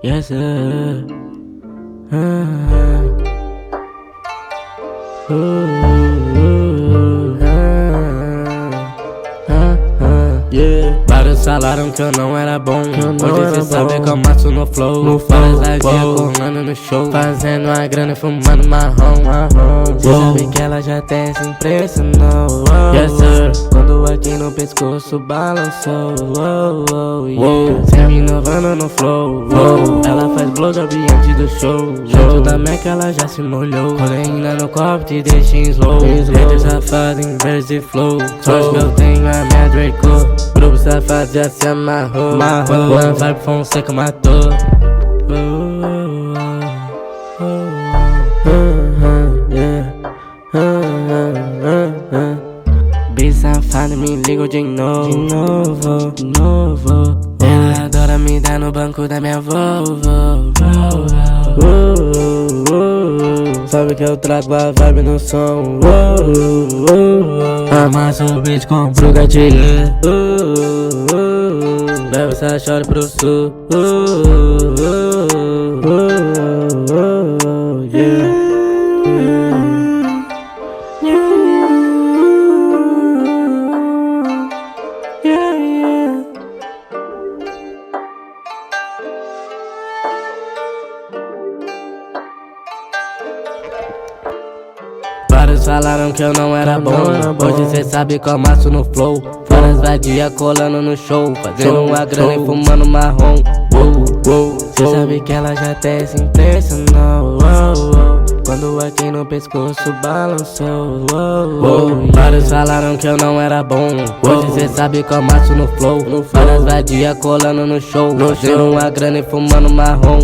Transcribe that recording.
Yes sir. Yeah. Vários falaram que eu não era bom. Hoje cê sabe que eu mato no flow. Várias aguinhas colando no show, fazendo a grana e fumando marrom. Cê sabe que ela já até se impressionou. Yes sir. Quando aqui no pescoço balançou. Cê me inovando no flow. Ela faz blowjob antes do show. Dentro da Meca ela já se molhou. Codeína no copo te deixa em slow. Hater safado em verso e flow. Sorte que eu tenho a minha Draco. Grupo safado já se amarrou. Quando o Anvar Fonseca matou. Bi safado me ligou de novo. Ela adora me dar no banco da minha Volvo. Sabe que eu trago a vibe no som. Amassa o beat, compro o gatilho. Leva essa chore pro sul. Vários falaram que eu não era bom. Hoje cê sabe que eu amasso no flow. Várias vadias colando no show, fazendo uma grana e fumando marrom. Cê sabe que ela já até se impressionou. Quando aqui no pescoço balançou. Vários falaram que eu não era bom. Hoje cê sabe que eu amasso no flow. Várias vadias colando no show, fazendo uma grana e fumando marrom.